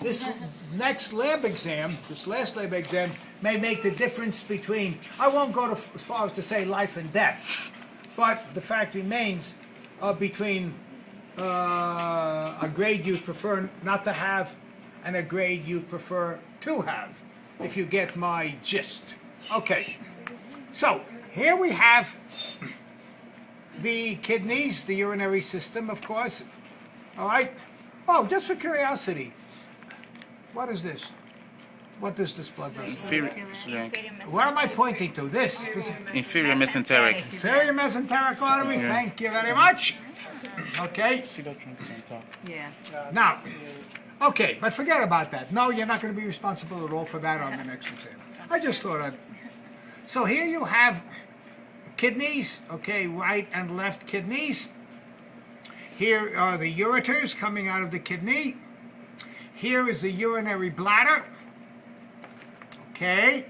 this next lab exam, this last lab exam, may make the difference between, I won't go as far as to say life and death, but the fact remains between a grade you prefer not to have and a grade you prefer to have, if you get my gist. Okay, so here we have the kidneys, the urinary system, of course. All right. Oh, just for curiosity, what is this? What does this blood vessel? What am I pointing to? This? Inferior mesenteric. Inferior mesenteric artery. Yeah. Thank you very much. Okay. Yeah. Now, okay, but forget about that. No, you're not going to be responsible at all for that on the next exam. I just thought I'd... So here you have kidneys, okay, right and left kidneys. Here are the ureters coming out of the kidney. Here is the urinary bladder. Okay.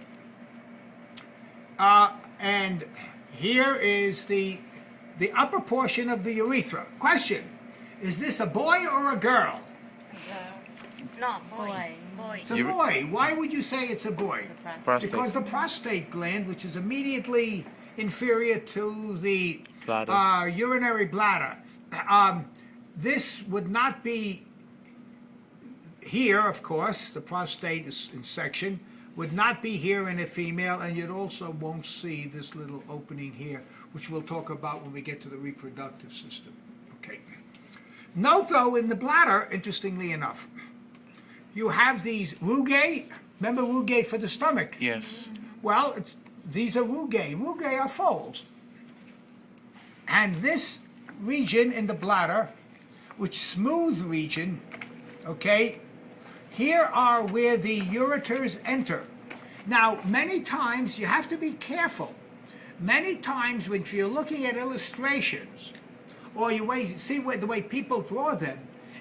And here is the upper portion of the urethra. Question, is this a boy or a girl? No, boy. It's a boy. Why would you say it's a boy? Prostate. Because the prostate gland, which is immediately inferior to the Bladder. urinary bladder, this would not be here, of course. The prostate in section would not be here in a female, and you also won't see this little opening here, which we'll talk about when we get to the reproductive system. Okay. Note, though, in the bladder, interestingly enough, you have these rugae. Remember rugae for the stomach? Yes. Well, these are rugae. Rugae are folds. And this region in the bladder, which smooth region, okay, here are where the ureters enter. Now, many times you have to be careful. Many times when you're looking at illustrations, or you see the way people draw them,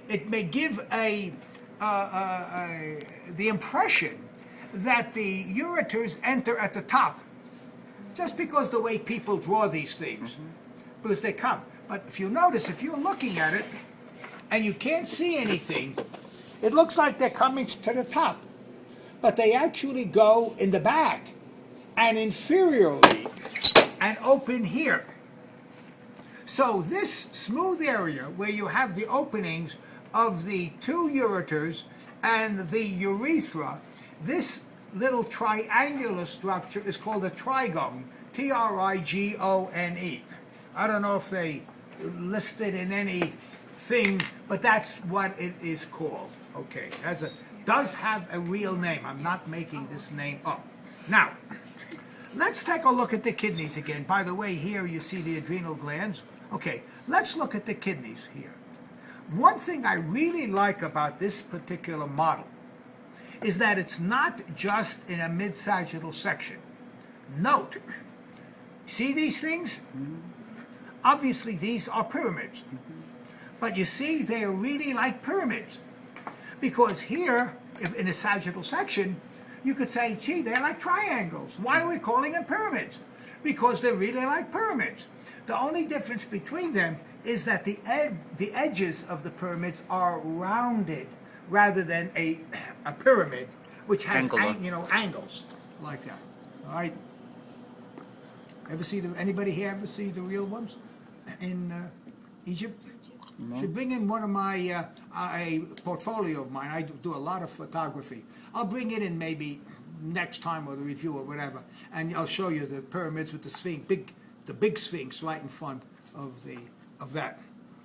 it may give the impression that the ureters enter at the top, just because the way people draw these things, because they come. But if you notice, if you're looking at it and you can't see anything, it looks like they're coming to the top, but they actually go in the back and inferiorly and open here. So this smooth area where you have the openings of the two ureters and the urethra, this little triangular structure is called a trigone, Trigone. I don't know if they list it in anything, but that's what it is called. Okay, does have a real name. I'm not making this name up. Now, let's take a look at the kidneys again. By the way, here you see the adrenal glands. Okay, let's look at the kidneys here. One thing I really like about this particular model is that it's not just in a mid-sagittal section. Note, see these things? Obviously, these are pyramids. But you see, they are really like pyramids. Because here, in a sagittal section, you could say, gee, they're like triangles. Why are we calling them pyramids? Because they're really like pyramids. The only difference between them is that the edges of the pyramids are rounded rather than a pyramid, which has angles like that. All right. Anybody here ever see the real ones in Egypt? No. Should bring in one of my a portfolio of mine. I do a lot of photography. I'll bring it in maybe next time or the review or whatever, and I'll show you the pyramids with the sphinx, the big sphinx right in front of that.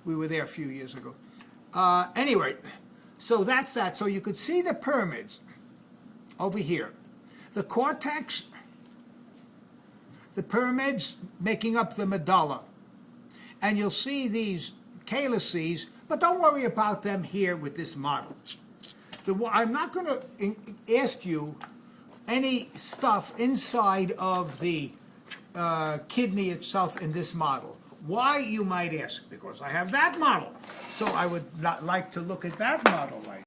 We were there a few years ago. Anyway, so that's that. So you could see the pyramids over here. The cortex, the pyramids making up the medulla. And you'll see these calyces, but don't worry about them here with this model. I'm not going to ask you any stuff inside of the kidney itself in this model. Why, you might ask? Because I have that model. So I would like to look at that model right